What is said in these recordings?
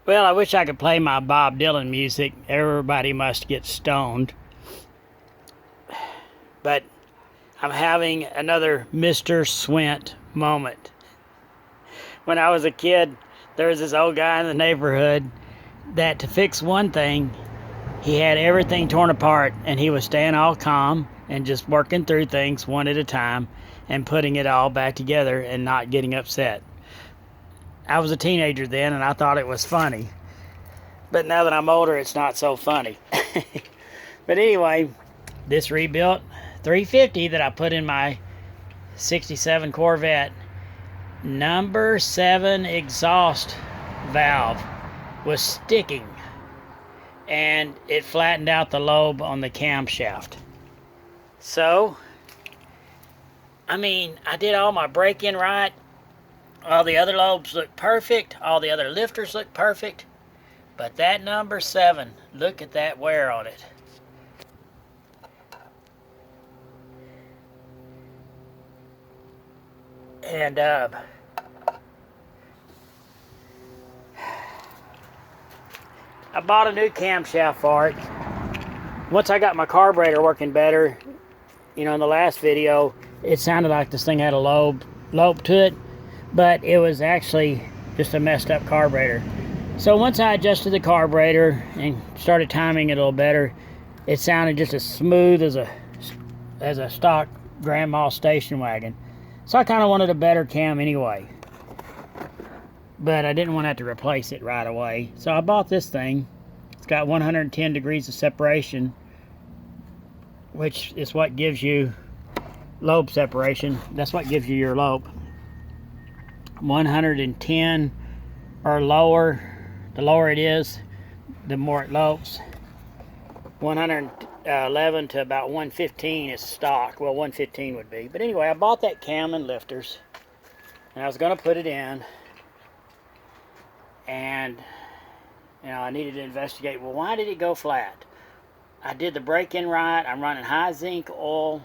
Well, I wish I could play my Bob Dylan music. Everybody must get stoned. But I'm having another Mr. Swint moment. When I was a kid, there was this old guy in the neighborhood that to fix one thing, he had everything torn apart, and he was staying all calm and just working through things one at a time and putting it all back together and not getting upset. I was a teenager then, and I thought it was funny. But now that I'm older, it's not so funny. But anyway, this rebuilt 350 that I put in my 67 Corvette, number 7 exhaust valve was sticking, and it flattened out the lobe on the camshaft. So, I mean, I did all my break-in right. All the other lobes look perfect. All the other lifters look perfect. But that number 7, look at that wear on it. And I bought a new camshaft for it. Once I got my carburetor working better, you know, in the last video, it sounded like this thing had a lobe to it, but it was actually just a messed up carburetor. So once I adjusted the carburetor and started timing it a little better, it sounded just as smooth as a stock grandma station wagon. So I kind of wanted a better cam anyway, but I didn't want to have to replace it right away. So I bought this thing. It's got 110 degrees of separation, which is what gives you lobe separation. That's what gives you your lobe. 110 or lower, the lower it is, the more it lopes. 111 to about 115 is stock. Well, 115 would be. But anyway, I bought that cam and lifters, and I was going to put it in, and you know, I needed to investigate, well, why did it go flat? I did the break-in right. I'm running high zinc oil,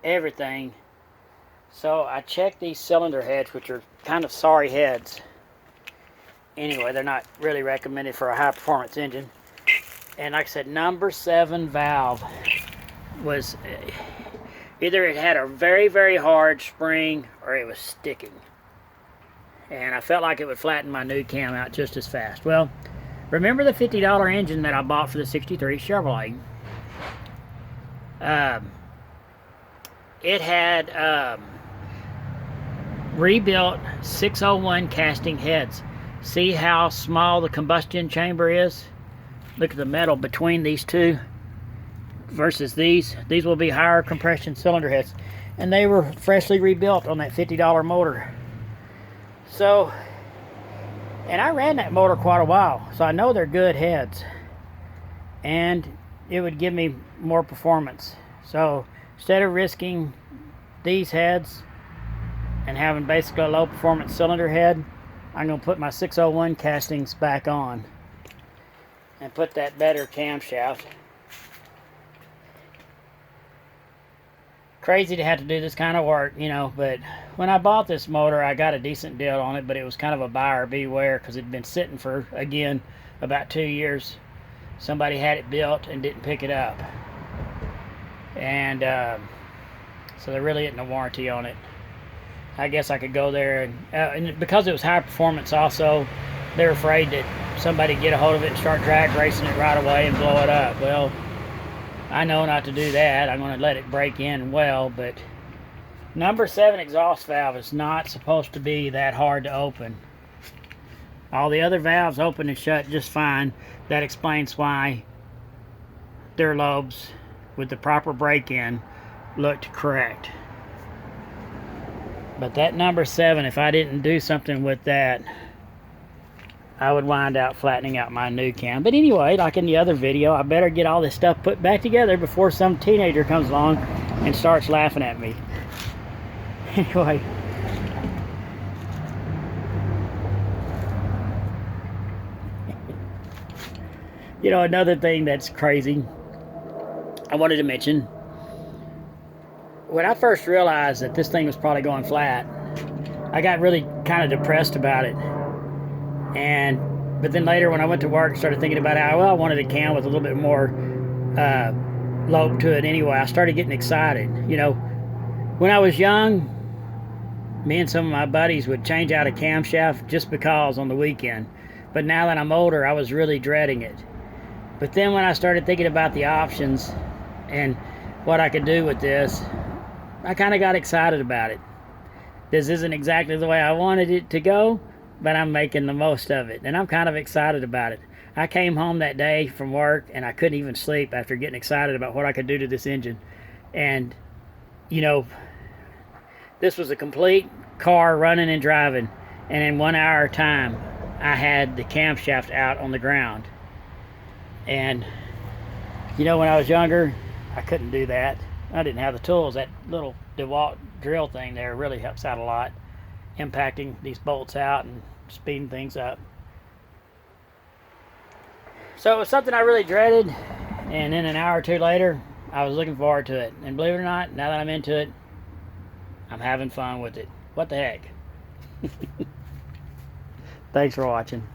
everything. So I checked these cylinder heads, which are kind of sorry heads. Anyway, they're not really recommended for a high-performance engine. And like I said, number 7 valve was either it had a very, very hard spring or it was sticking. And I felt like it would flatten my new cam out just as fast. Well, remember the $50 engine that I bought for the 63 Chevrolet? It had rebuilt 601 casting heads. See how small the combustion chamber is? Look at the metal between these two versus these. These will be higher compression cylinder heads. And they were freshly rebuilt on that $50 motor. So, and I ran that motor quite a while, so I know they're good heads. And it would give me more performance. So, instead of risking these heads and having basically a low performance cylinder head, I'm going to put my 601 castings back on and put that better camshaft. Crazy to have to do this kind of work, you know, but when I bought this motor, I got a decent deal on it, but it was kind of a buyer beware because it had been sitting for, again, about 2 years. Somebody had it built and didn't pick it up. And so there really isn't a warranty on it. I guess I could go there, and because it was high performance also, they're afraid that somebody get a hold of it and start drag racing it right away and blow it up. Well, I know not to do that. I'm going to let it break in well, but number 7 exhaust valve is not supposed to be that hard to open. All the other valves open and shut just fine. That explains why their lobes with the proper break-in looked correct. But that number 7, if I didn't do something with that, I would wind up flattening out my new cam. But anyway, like in the other video, I better get all this stuff put back together before some teenager comes along and starts laughing at me. Anyway. You know, another thing that's crazy, I wanted to mention, when I first realized that this thing was probably going flat, I got really kind of depressed about it. And But then later when I went to work and started thinking about how, well, I wanted a cam with a little bit more lope to it anyway, I started getting excited. You know, when I was young, me and some of my buddies would change out a camshaft just because on the weekend. But now that I'm older, I was really dreading it. But then when I started thinking about the options and what I could do with this, I kind of got excited about it. This isn't exactly the way I wanted it to go, but I'm making the most of it, and I'm kind of excited about it. I came home that day from work, and I couldn't even sleep after getting excited about what I could do to this engine. And, you know, this was a complete car running and driving, and in 1 hour time, I had the camshaft out on the ground. And, you know, when I was younger, I couldn't do that. I didn't have the tools. That little DeWalt drill thing there really helps out a lot, impacting these bolts out and speeding things up. So it was something I really dreaded, and then an hour or two later, I was looking forward to it. And believe it or not, now that I'm into it, I'm having fun with it. What the heck? Thanks for watching.